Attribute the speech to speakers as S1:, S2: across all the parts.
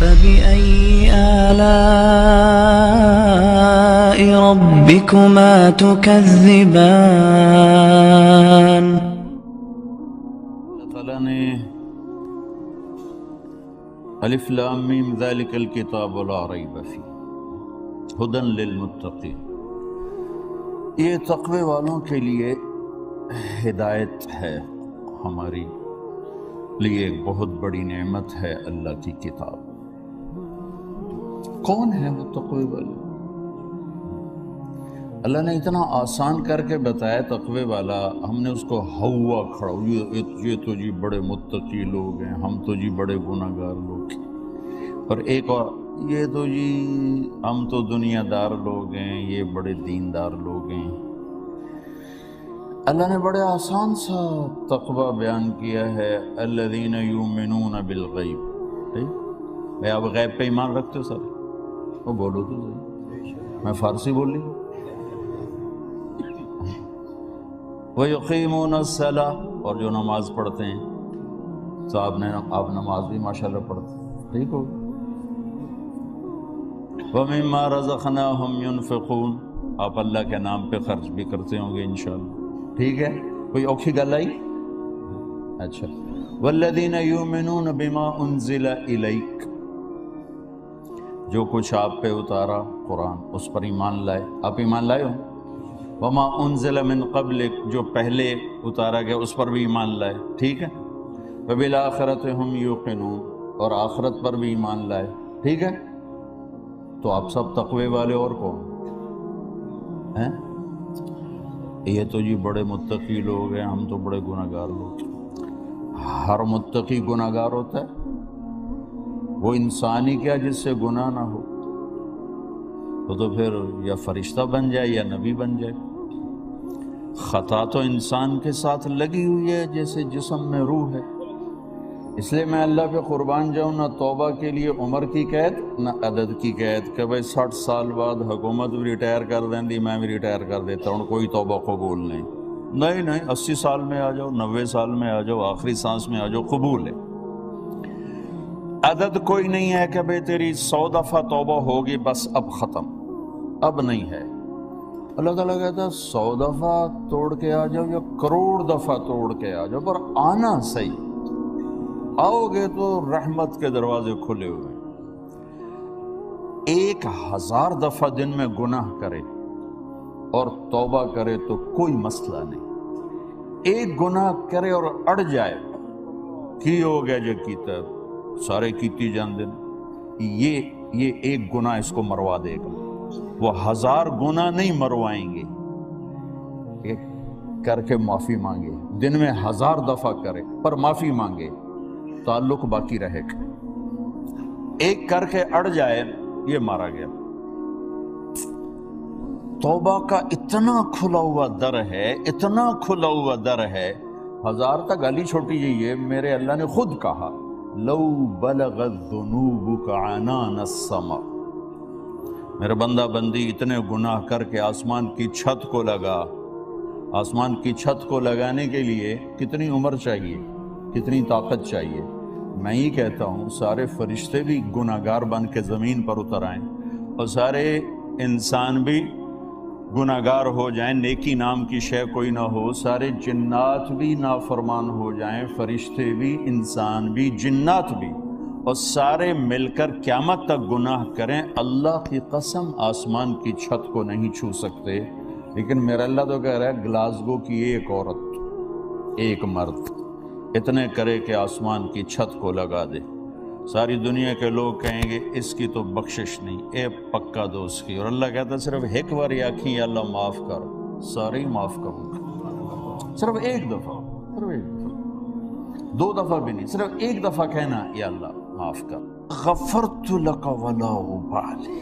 S1: فبأي آلاء ربكما تكذبان؟
S2: اللہ تعالیٰ نے الف لام میم ذالک الکتاب لا ریب فیہ ھدی للمتقین، یہ تقوی والوں کے لیے ہدایت ہے، ہماری لیے ایک بہت بڑی نعمت ہے اللہ کی کتاب۔ کون ہے وہ تقوی والے؟ اللہ نے اتنا آسان کر کے بتایا تقوی والا، ہم نے اس کو ہوا کھڑا، یہ تو جی بڑے متقی لوگ ہیں، ہم تو جی بڑے گناہگار لوگ ہیں، اور ایک اور یہ تو جی ہم تو دنیا دار لوگ ہیں، یہ بڑے دیندار لوگ ہیں۔ اللہ نے بڑے آسان سا تقوی بیان کیا ہے، الذین یؤمنون بالغیب۔ بھائی آپ غیب پہ ایمان رکھتے ہو سر؟ وہ بولو تو صحیح، میں فارسی بول رہی ہوں۔ وَيُقِيمُونَ الصَّلَاةَ، اور جو نماز پڑھتے ہیں، تو آپ نماز بھی ماشاءاللہ پڑھتے ہیں، ٹھیک ہو۔ وَمِمَّا رَزَقْنَاهُمْ يُنْفِقُونَ، آپ اللہ کے نام پہ خرچ بھی کرتے ہوں گے انشاءاللہ، ٹھیک ہے۔ کوئی اوکھی گل آئی؟ اچھا۔ وَالَّذِينَ يُؤْمِنُونَ بِمَا أُنزِلَ إِلَيْكَ، جو کچھ آپ پہ اتارا قرآن، اس پر ایمان لائے۔ آپ ایمان لائے ہو؟ وَمَا أُنزِلَ مِن قَبْلِكَ، جو پہلے اتارا گیا اس پر بھی ایمان لائے، ٹھیک ہے۔ وَبِالْآخِرَةِ هُمْ يُوقِنُونَ، اور آخرت پر بھی ایمان لائے، ٹھیک ہے۔ تو آپ سب تقوی والے اور کون ہیں؟ یہ تو جی بڑے متقی لوگ ہیں، ہم تو بڑے گناہگار لوگ ہیں۔ ہر متقی گناہگار ہوتا ہے؟ وہ انسان ہی کیا جس سے گناہ نہ ہو؟ تو پھر یا فرشتہ بن جائے یا نبی بن جائے۔ خطا تو انسان کے ساتھ لگی ہوئی ہے جیسے جسم میں روح ہے، اس لیے میں اللہ پہ قربان جاؤں، نہ توبہ کے لیے عمر کی قید نہ عدد کی قید کہ بھائی 60 سال بعد حکومت بھی ریٹائر کر دیں دی، میں بھی ریٹائر کر دیتا ہوں، کوئی توبہ قبول نہیں۔ نہیں 80 سال میں آ جاؤ، 90 سال میں آ جاؤ، آخری سانس میں آ جاؤ، قبول ہے۔ عدد کوئی نہیں ہے کہ بھئی تیری 100 دفعہ توبہ ہوگی بس اب ختم، اب نہیں ہے۔ اللہ تعالیٰ کہتا ہے 100 دفعہ توڑ کے آ جاؤ یا کروڑ دفعہ توڑ کے آ جاؤ، پر آنا صحیح، آؤ گے تو رحمت کے دروازے کھلے ہوئے۔ 1000 دفعہ دن میں گناہ کرے اور توبہ کرے تو کوئی مسئلہ نہیں، ایک گناہ کرے اور اڑ جائے، کی ہو گیا جو کیتا سارے کیتی جان دن، یہ ایک گناہ اس کو مروا دے گا۔ وہ 1000 گناہ نہیں مروائیں گے، ایک کر کے معافی مانگے، دن میں 1000 دفعہ کرے پر معافی مانگے، تعلق باقی رہے گا۔ ایک کر کے اڑ جائے، یہ مارا گیا۔ توبہ کا اتنا کھلا ہوا در ہے، اتنا کھلا ہوا در ہے، 1000 تک گالی چھوٹی جائیے، میرے اللہ نے خود کہا لو بلغت ذنوبک عنان السماء، میرے بندہ بندی اتنے گناہ کر کے آسمان کی چھت کو لگا، آسمان کی چھت کو لگانے کے لیے کتنی عمر چاہیے، کتنی طاقت چاہیے؟ میں ہی کہتا ہوں سارے فرشتے بھی گناہگار بن کے زمین پر اتر آئیں اور سارے انسان بھی گناہگار ہو جائیں، نیکی نام کی شے کوئی نہ ہو، سارے جنات بھی نافرمان ہو جائیں، فرشتے بھی، انسان بھی، جنات بھی، اور سارے مل کر قیامت تک گناہ کریں، اللہ کی قسم آسمان کی چھت کو نہیں چھو سکتے۔ لیکن میرا اللہ تو کہہ رہا ہے گلاسگو کی ایک عورت، ایک مرد اتنے کرے کہ آسمان کی چھت کو لگا دے، ساری دنیا کے لوگ کہیں گے اس کی تو بخشش نہیں، اے پکا دوست کی، اور اللہ کہتا ہے صرف ایک بار آکھیں یا اللہ معاف کر، سارے ہی معاف کروں گا، صرف ایک دفعہ، صرف ایک دفعہ، 2 دفعہ بھی نہیں، صرف ایک دفعہ کہنا یا اللہ معاف کر، غفرت لک ولا ابالی،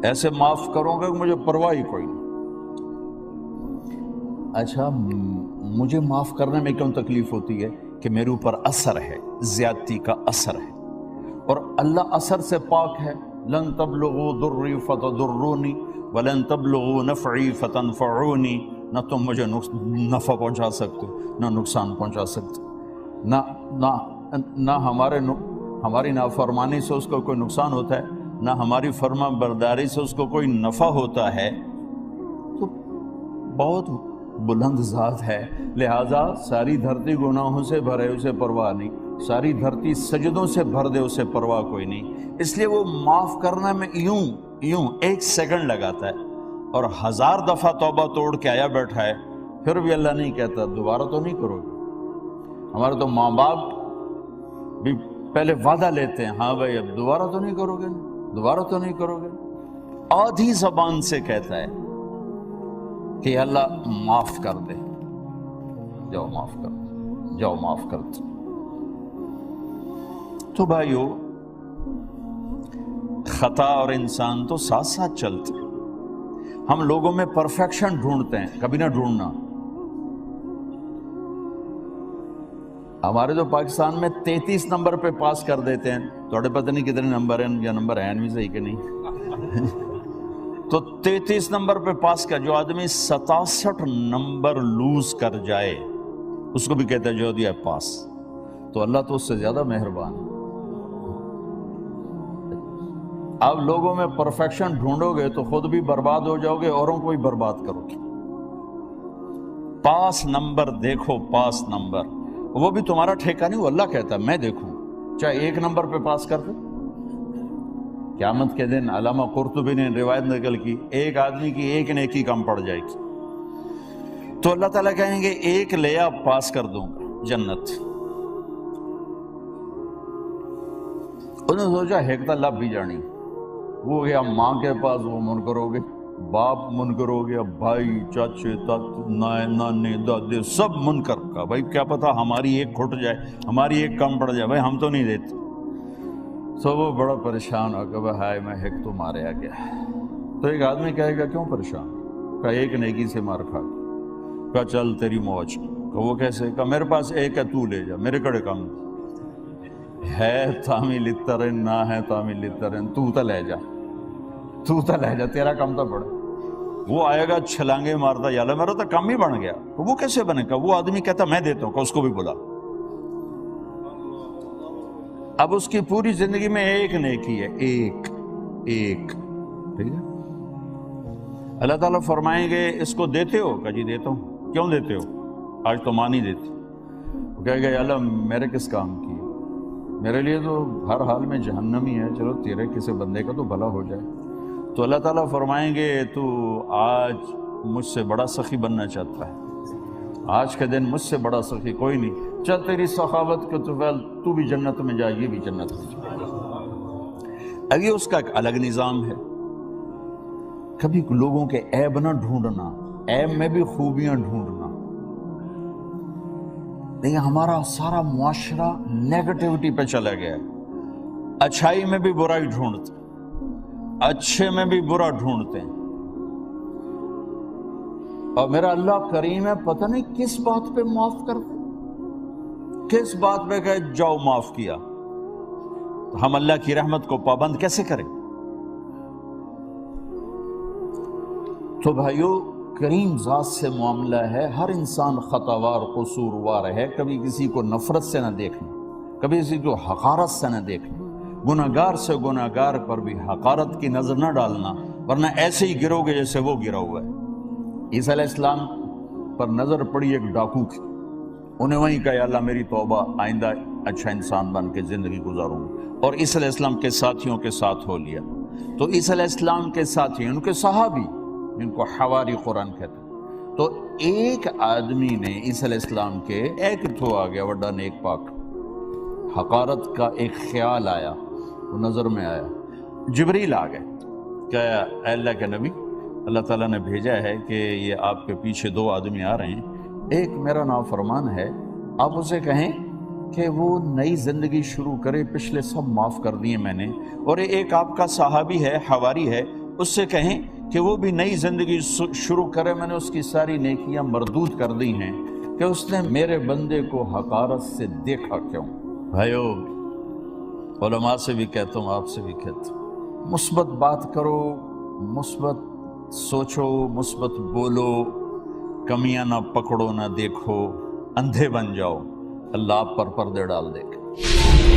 S2: ایسے معاف کروں گا کہ مجھے پرواہ ہی کوئی نہیں۔ اچھا مجھے معاف کرنے میں کیوں تکلیف ہوتی ہے؟ کہ میرے اوپر اثر ہے، زیادتی کا اثر ہے، اور اللہ اثر سے پاک ہے۔ لن تبلغوا ضری فتضرونی ولن تبلغوا نفعی فتنفعونی، نہ تم مجھے نفع پہنچا سکتے نہ نقصان پہنچا سکتے، نہ ہمارے ہماری نافرمانی سے اس کو کوئی نقصان ہوتا ہے، نہ ہماری فرما برداری سے اس کو کوئی نفع ہوتا ہے، تو بہت بلند ذات ہے، لہٰذا ساری دھرتی گناہوں سے بھرے اسے پرواہ نہیں، ساری دھرتی سجدوں سے بھر دے اسے پرواہ کوئی نہیں، اس لیے وہ معاف کرنا میں یوں 1 سیکنڈ لگاتا ہے، اور 1000 دفعہ توبہ توڑ کے آیا بیٹھا ہے، پھر بھی اللہ نہیں کہتا دوبارہ تو نہیں کرو گے۔ ہمارے تو ماں باپ بھی پہلے وعدہ لیتے ہیں، ہاں بھائی اب دوبارہ تو نہیں کرو گے، دوبارہ تو نہیں کرو گے، آدھی زبان سے کہتا ہے کہ اللہ معاف کر دے، جاؤ معاف کر دے، جاؤ معاف کر دے۔ تو بھائیو، خطا اور انسان تو ساتھ ساتھ چلتے ہیں۔ ہم لوگوں میں پرفیکشن ڈھونڈتے ہیں، کبھی نہ ڈھونڈنا۔ ہمارے تو پاکستان میں 33 نمبر پہ پاس کر دیتے ہیں، تھوڑے پتہ نہیں کتنے نمبر ہیں یا نمبر ہیں بھی صحیح کہ نہیں تو 33 نمبر پہ پاس کر، جو آدمی 67 نمبر لوز کر جائے اس کو بھی کہتا ہے جو دیا پاس، تو اللہ تو اس سے زیادہ مہربان ہے۔ آپ لوگوں میں پرفیکشن ڈھونڈو گے تو خود بھی برباد ہو جاؤ گے، اوروں کو بھی برباد کرو گے۔ پاس نمبر دیکھو، پاس نمبر، وہ بھی تمہارا ٹھیکہ نہیں، وہ اللہ کہتا ہے میں دیکھوں، چاہے 1 نمبر پہ پاس کر دے۔ قیامت کے دن علامہ قرطبی نے روایت نقل کی، ایک آدمی کی 1 نیکی کم پڑ جائے گی تو اللہ تعالیٰ کہیں گے 1 لیا پاس کر دوں گا جنت۔ انہوں نے سوچا ہیکتا لب بھی جانی، وہ گیا ماں کے پاس، وہ منکر ہو گئے، باپ منکر ہو گیا، بھائی چاچے نانے دادے سب منکر کا، بھائی کیا پتا ہماری 1 کھٹ جائے، ہماری 1 کم پڑ جائے، بھائی ہم تو نہیں دیتے۔ تو وہ بڑا پریشان ہو کہ بھائی ہائے میں ہیک تو ماریا گیا۔ تو ایک آدمی کہے گا کیوں پریشان؟ کہا 1 نیکی سے مار کھا گیا۔ کہا چل تیری موج۔ کہا وہ کیسے؟ کہا میرے پاس 1 ہے، تو لے جا، میرے کڑے کام ہے تامی لترن نہ ہے تامی لترن، تو تا لے جا، تو تا لے جا، تیرا کام تو پڑا۔ وہ آئے گا چھلانگے مارتا، یا اللہ میرا تو کم ہی بن گیا۔ وہ کیسے بنے گا؟ وہ آدمی کہتا میں دیتا ہوں، کہ اس کو بھی بلا۔ اب اس کی پوری زندگی میں 1 نیکی ہے، ایک ٹھیک ہے۔ اللہ تعالیٰ فرمائیں گے اس کو دیتے ہو؟ کہ جی دیتا ہوں۔ کیوں دیتے ہو؟ آج تو ماں نہیں دیتی۔ وہ کہے گا یا اللہ میرے کس کام کی، میرے لیے تو ہر حال میں جہنم ہی ہے، چلو تیرے کسی بندے کا تو بھلا ہو جائے۔ تو اللہ تعالیٰ فرمائیں گے تو آج مجھ سے بڑا سخی بننا چاہتا ہے، آج کے دن مجھ سے بڑا سخی کوئی نہیں، چل تیری سخاوت کے تو بھی جنت میں جائے، یہ بھی جنت میں جائے۔ اب یہ اس کا ایک الگ نظام ہے۔ کبھی لوگوں کے عیب نہ ڈھونڈنا، عیب میں بھی خوبیاں ڈھونڈنا۔ لیکن ہمارا سارا معاشرہ نیگیٹیوٹی پہ چلا گیا ہے، اچھائی میں بھی برائی ڈھونڈتے، اچھے میں بھی برا ڈھونڈتے ہیں۔ اور میرا اللہ کریم ہے، پتہ نہیں کس بات پہ معاف کرتے، کس بات پہ کہ جاؤ معاف کیا، تو ہم اللہ کی رحمت کو پابند کیسے کریں؟ تو بھائیو، کریم ذات سے معاملہ ہے، ہر انسان خطاوار قصوروار ہے، کبھی کسی کو نفرت سے نہ دیکھنا، کبھی کسی کو حقارت سے نہ دیکھنا، گناہگار سے گناہگار پر بھی حقارت کی نظر نہ ڈالنا، ورنہ ایسے ہی گرو گے جیسے وہ گرا ہوا ہے۔ عیسیٰ علیہ السلام پر نظر پڑی ایک ڈاکو کی، انہیں وہیں کہا اللہ میری توبہ، آئندہ اچھا انسان بن کے زندگی گزاروں، اور عیسیٰ علیہ السلام کے ساتھیوں کے ساتھ ہو لیا۔ تو عیسیٰ علیہ السلام کے ساتھی، ان کے صحابی جن کو حواری قرآن کہتے ہیں، تو ایک آدمی نے عیسیٰ علیہ السلام کے ایک تو آ گیا وڈا نیک پاک، حقارت کا ایک خیال آیا، وہ نظر میں آیا، جبریل آ گئے کہ اے اللہ کے نبی، اللہ تعالیٰ نے بھیجا ہے کہ یہ آپ کے پیچھے 2 آدمی آ رہے ہیں، ایک میرا نافرمان ہے، آپ اسے کہیں کہ وہ نئی زندگی شروع کرے، پچھلے سب معاف کر دیے میں نے، اور ایک آپ کا صحابی ہے، حواری ہے، اس سے کہیں کہ وہ بھی نئی زندگی شروع کرے، میں نے اس کی ساری نیکیاں مردود کر دی ہیں کہ اس نے میرے بندے کو حقارت سے دیکھا کیوں۔ بھائیو، علماء سے بھی کہتا ہوں، آپ سے بھی کہتا ہوں، مثبت بات کرو، مثبت سوچو، مثبت بولو، کمیاں نہ پکڑو نہ دیکھو، اندھے بن جاؤ، اللہ آپ پر پردے ڈال دے گا۔